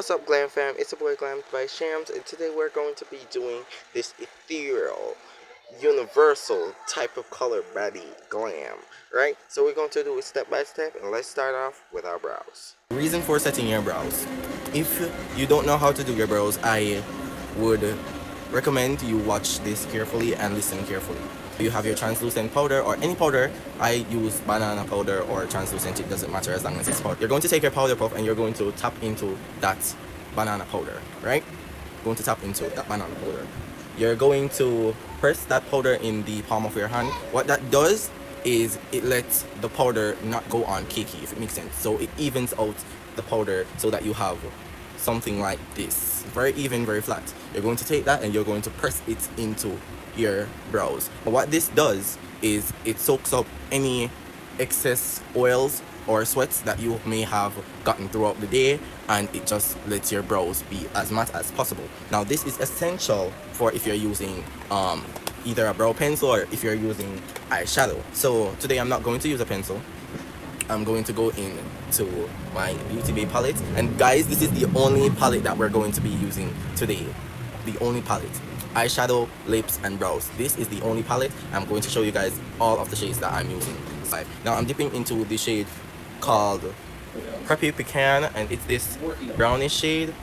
What's up, Glam fam? It's your boy Glam by Shams, and today we're going to be doing this ethereal, universal type of color body glam, right? So we're going to do it step by step, and let's start off with our brows. Reason for setting your brows. If you don't know how to do your brows, I would recommend you watch this carefully and listen carefully. You have your translucent powder or any powder. I use banana powder or translucent, it doesn't matter as long as it's powder. You're going to take your powder puff and you're going to tap into that banana powder, right? Going to tap into that banana powder. You're going to press that powder in the palm of your hand. What that does is it lets the powder not go on cakey, if it makes sense. So it evens out the powder so that you have something like this, very even, very flat. You're going to take that and you're going to press it into your brows. What this does is it soaks up any excess oils or sweats that you may have gotten throughout the day, and it just lets your brows be as matte as possible. Now this is essential for if you're using either a brow pencil or if you're using eyeshadow. So today I'm not going to use a pencil. I'm going to go into my Beauty Bay palette, and guys, this is the only palette that we're going to be using today. The only palette. Eyeshadow, lips, and brows. This is the only palette. I'm going to show you guys all of the shades that I'm using. Now I'm dipping into the shade called Preppy Pecan, and it's this brownish shade.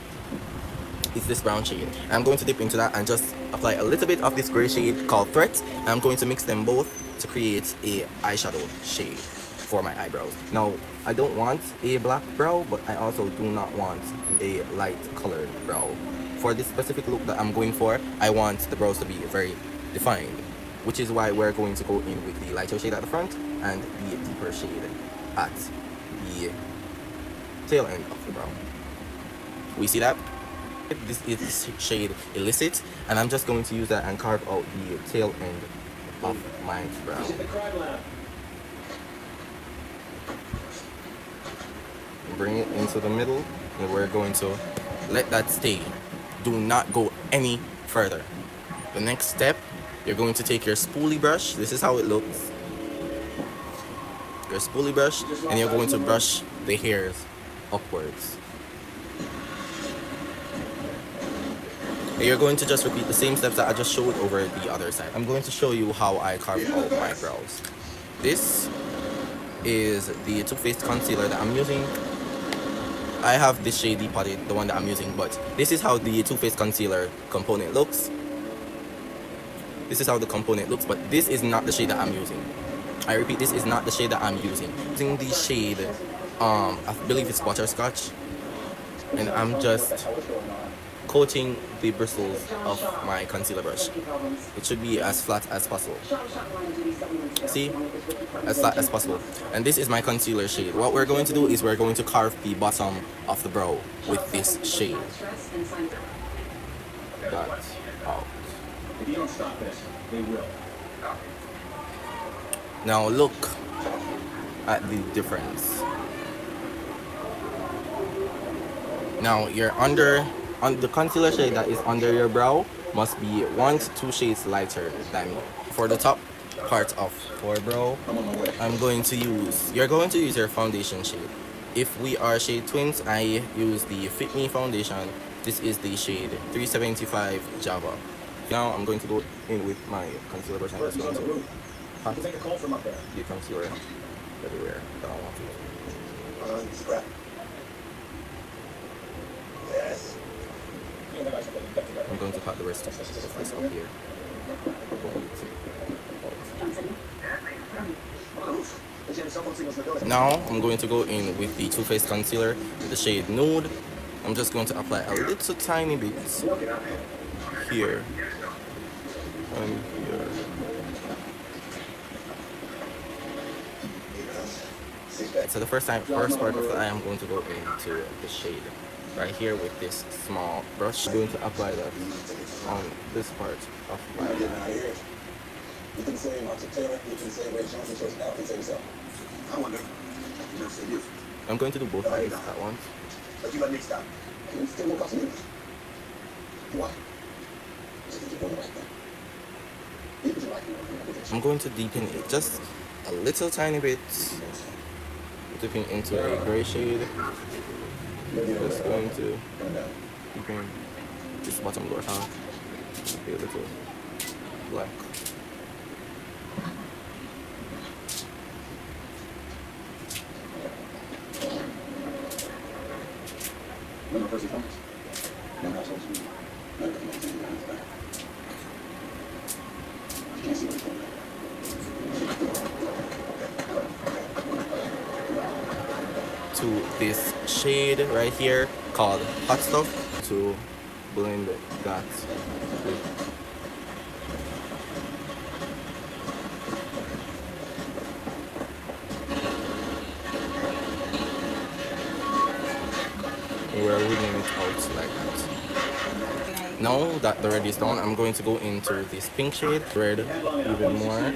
It's this brown shade. I'm going to dip into that and just apply a little bit of this gray shade called Threat. I'm going to mix them both to create a eyeshadow shade for my eyebrows. Now I don't want a black brow, but I also do not want a light colored brow. For this specific look that I'm going for, I want the brows to be very defined, which is why we're going to go in with the lighter shade at the front and the deeper shade at the tail end of the brow. We see that? This is shade Illicit, and I'm just going to use that and carve out the tail end of my brow. Bring it into the middle, and we're going to let that stay. Do not go any further. The next step, you're going to take your spoolie brush. This is how it looks. Your spoolie brush, and you're going to brush the hairs upwards. And you're going to just repeat the same steps that I just showed over the other side. I'm going to show you how I carve out my brows. This is the Too Faced concealer that I'm using. I have this shade Depotted, the one that I'm using, but this is how the Too Faced concealer component looks. This is how the component looks, but this is not the shade that I'm using. I repeat, this is not the shade that I'm using. Using the shade, I believe it's Butterscotch, and I'm just coating the bristles of my concealer brush. It should be as flat as possible. See? As flat as possible. And this is my concealer shade. What we're going to do is we're going to carve the bottom of the brow with this shade. That out. If you don't stop this, they will. Now look at the difference. Now you're on the concealer shade that is under your brow must be 1 to 2 shades lighter than me. For the top part of forebrow, you're going to use your foundation shade. If we are shade twins, I use the Fit Me foundation. This is the shade 375 Java. Now I'm going to go in with my concealer brush and I'm just going to pat the concealer everywhere that I want to. I'm going to pat the rest of this up here. Now I'm going to go in with the Too Faced concealer with the shade Nude. I'm just going to apply a little tiny bit here and here. So the first part of the eye, I'm going to go into the shade right here with this small brush. I'm going to apply that on this part of my eye. You can say Martin Taylor, you can say Ray Jones, you can say yourself. I wonder. I'm going to do both eyes at once. But you let me stop. You still won't cost me. Why? I'm going to deepen it just a little tiny bit, dipping into a gray shade. Just going to bring this bottom layer down. Be a little black. Remember first and foremost, no households, not recommending behind his back. You can't see what he's doing. To this shade right here called Hot Stuff to blend that with we're reading it out like that. Now that the red is done, I'm going to go into this pink shade, red even more,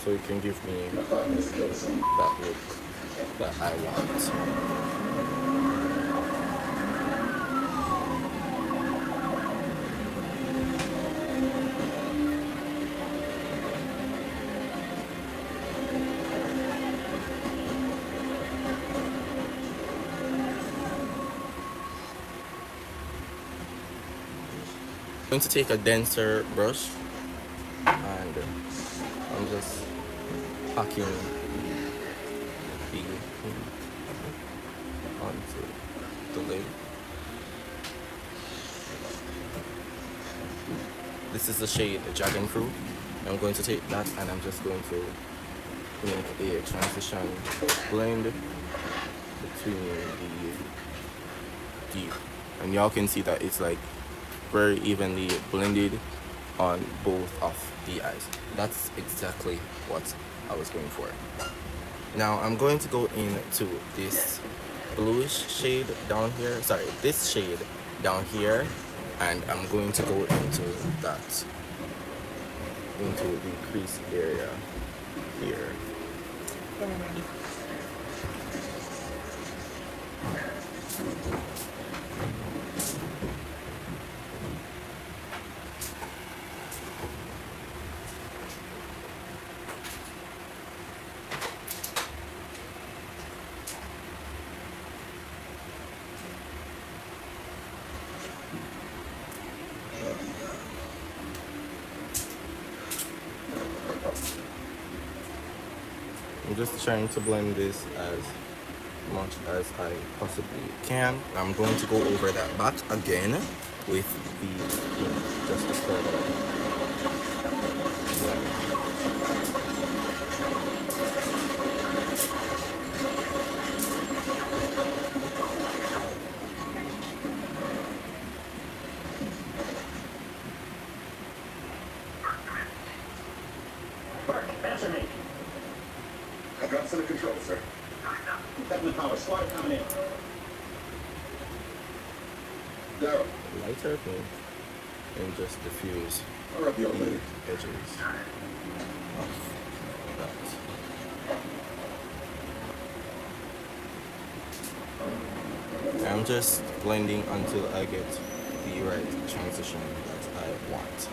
so it can give me that look that I want. I'm going to take a denser brush and I'm just packing the onto the lid. This is the shade Dragon Fruit. I'm going to take that and I'm just going to make a transition blend between the deep, and y'all can see that it's like very evenly blended on both of the eyes. That's exactly what I was going for. Now I'm going to go into this bluish shade down here, sorry, this shade down here, and I'm going to go into that, into the crease area here. I'm just trying to blend this as much as I possibly can. I'm going to go over that back again with the just a further. Mark, answer me. I've got center control, sir. Captain Power, squad coming in. Daryl, Lighter thing and just diffuse I'll wrap you up the later. edges of that. I'm just blending until I get the right transition that I want.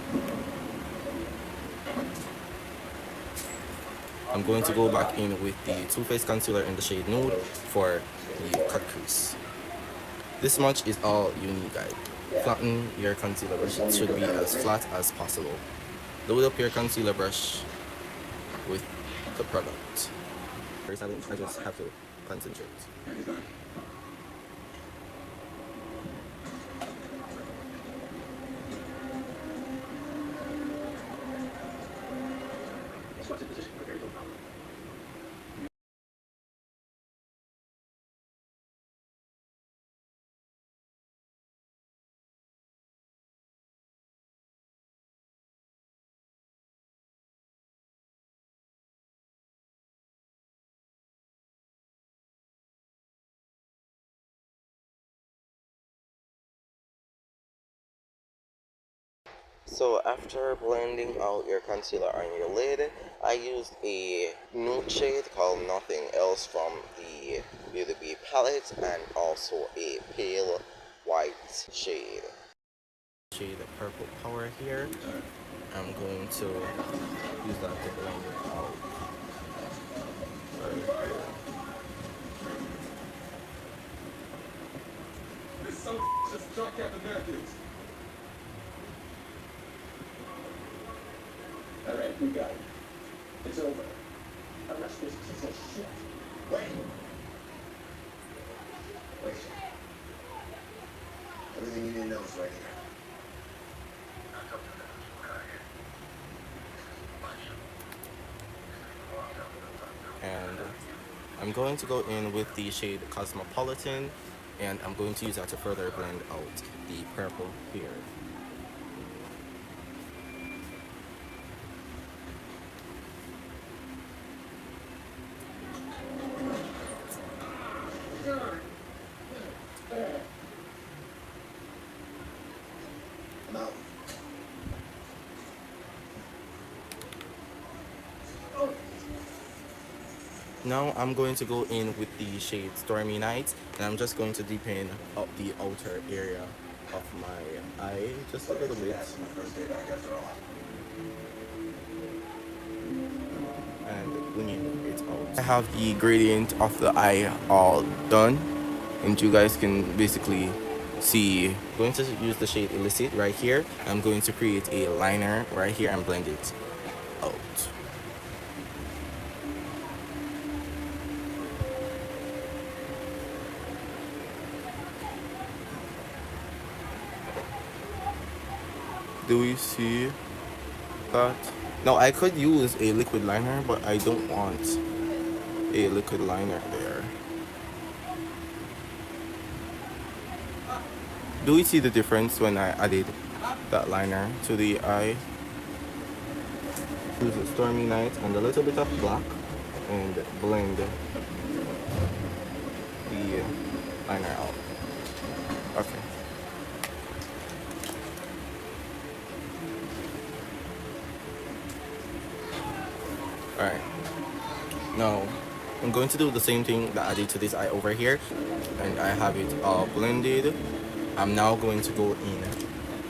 I'm going to go back in with the Too Faced concealer in the shade Nude for the cut crease. This much is all you need, guys. Flatten your concealer brush. It should be as flat as possible. Load up your concealer brush with the product. First, I just have to concentrate. Squad's in position. Prepare to go. So after blending out your concealer on your lid, I used a nude shade called Nothing Else from the Beauty palette and also a pale white shade. Shade Purple Power here. I'm going to use that to blend it out right here. So just drop Captain Matthews. All right, we got it. It's over. Arrest this piece of shit. Wait. Wait. Everything you need to know is right here. And I'm going to go in with the shade Cosmopolitan, and I'm going to use that to further blend out the purple here. I'm out. Now I'm going to go in with the shade Stormy Night, and I'm just going to deepen up the outer area of my eye just a little bit. That's my first day back after all. And clean it out. I have the gradient of the eye all done, and you guys can basically see. I'm going to use the shade Illicit right here. I'm going to create a liner right here and blend it out. Do we see that? Now I could use a liquid liner, but I don't want a liquid liner there. Do we see the difference when I added that liner to the eye? Use a Stormy Night and a little bit of black and blend the liner out. Okay. Alright. Now I'm going to do the same thing that I did to this eye over here, and I have it all blended. I'm now going to go in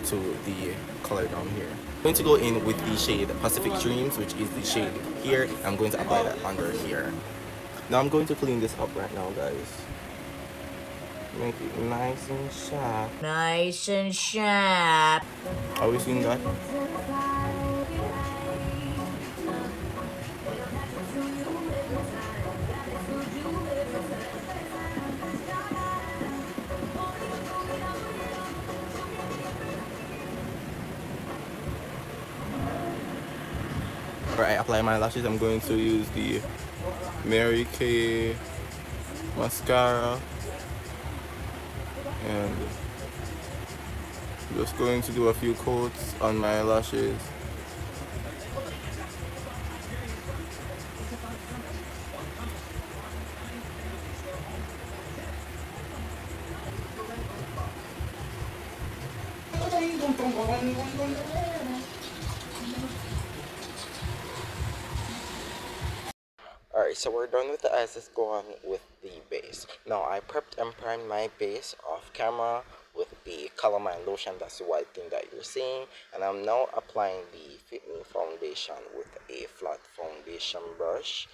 to the color down here. I'm going to go in with the shade Pacific Dreams, which is the shade here. I'm going to apply that under here. Now I'm going to clean this up right now, guys. Make it nice and sharp. Nice and sharp. Are we seeing that? Alright, I apply my lashes. I'm going to use the Mary Kay mascara, and just going to do a few coats on my lashes. Alright, so we're done with the eyes. Let's go on with the base. Now, I prepped and primed my base off camera with the Calamine lotion. That's the white thing that you're seeing. And I'm now applying the Fit Me foundation with a flat foundation brush.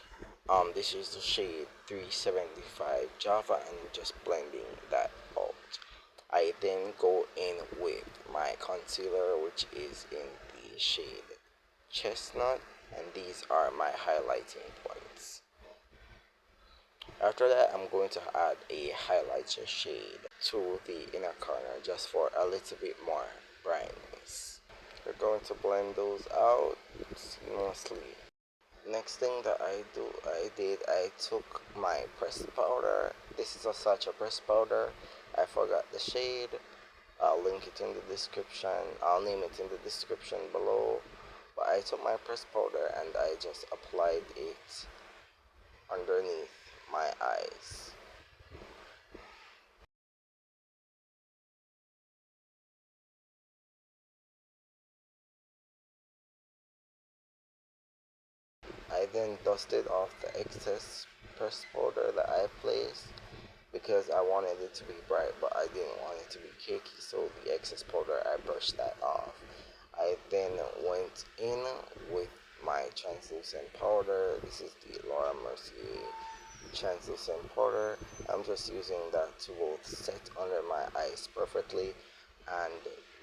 This is the shade 375 Java, and just blending that out. I then go in with my concealer, which is in the shade Chestnut, and these are my highlighting points. After that, I'm going to add a highlighter shade to the inner corner just for a little bit more brightness. We're going to blend those out seamlessly. Next thing that I took my pressed powder. This is a Sacha pressed powder. I forgot the shade. I'll link it in the description. I'll name it in the description below. But I took my pressed powder and I just applied it underneath my eyes. I then dusted off the excess pressed powder that I placed because I wanted it to be bright, but I didn't want it to be cakey, so the excess powder, I brushed that off. I then went in with my translucent powder. This is the Laura Mercier translucent powder. I'm just using that to both set under my eyes perfectly and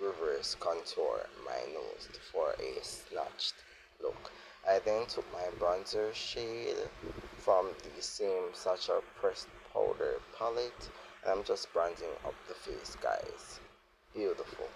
reverse contour my nose for a snatched look. I then took my bronzer shade from the same Sacha pressed powder palette, and I'm just bronzing up the face, guys. Beautiful.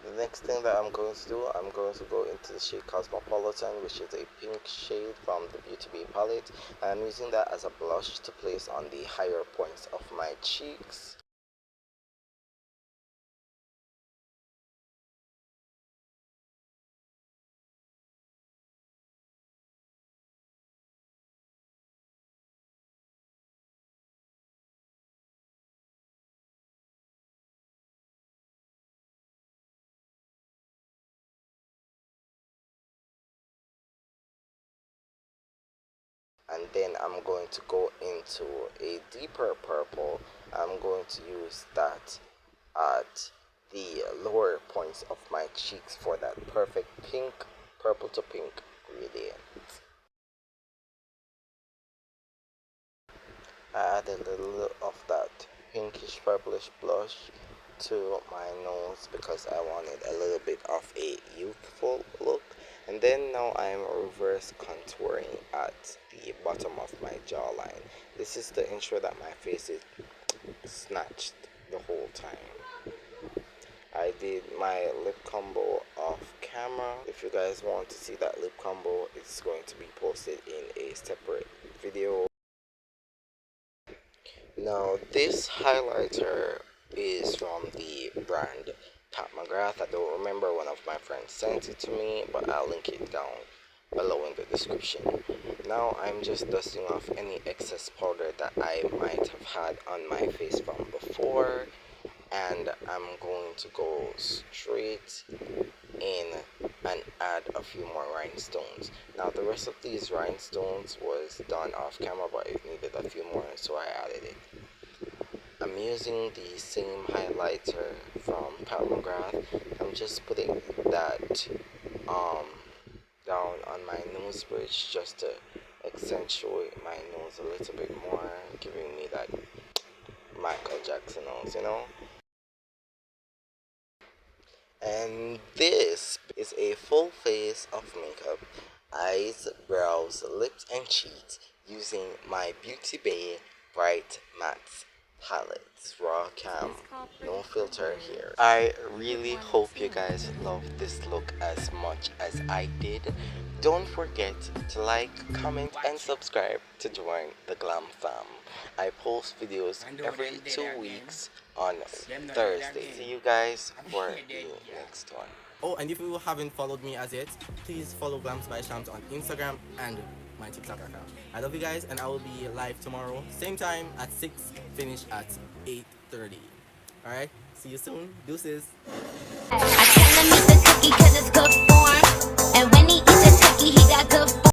The next thing that I'm going to do, I'm going to go into the shade Cosmopolitan, which is a pink shade from the Beauty Bay palette. I'm using that as a blush to place on the higher points of my cheeks. And then I'm going to go into a deeper purple. I'm going to use that at the lower points of my cheeks for that perfect pink, purple to pink gradient. I add a little of that pinkish purplish blush to my nose because I wanted a little bit of a youthful look. And then now I'm reverse contouring at the bottom of my jawline. This is to ensure that my face is snatched the whole time. I did my lip combo off camera. If you guys want to see that lip combo, it's going to be posted in a separate video. Now this highlighter is from the brand Pat McGrath. I don't remember, one of my friends sent it to me, but I'll link it down below in the description. Now I'm just dusting off any excess powder that I might have had on my face from before, and I'm going to go straight in and add a few more rhinestones. Now the rest of these rhinestones was done off camera, but it needed a few more, so I added it. I'm using the same highlighter from Pat McGrath. I'm just putting that down on my nose bridge just to accentuate my nose a little bit more, giving me that Michael Jackson nose, you know. And this is a full face of makeup, eyes, brows, lips, and cheeks using my Beauty Bay Bright Matte palette. Raw cam, no filter here. I really hope you guys love this look as much as I did. Don't forget to like, comment, and subscribe to join the Glam Fam. I post videos every 2 weeks on Thursday. See you guys for the next one. Oh, and if you haven't followed me as yet, please follow Glams by Shams on Instagram and my TikTok account. I love you guys, and I will be live tomorrow, same time at 6, finish at 8:30. Alright, see you soon. Deuces. I tell him eat the cookie 'cause it's good form. And when he eats the cookie, he got good form.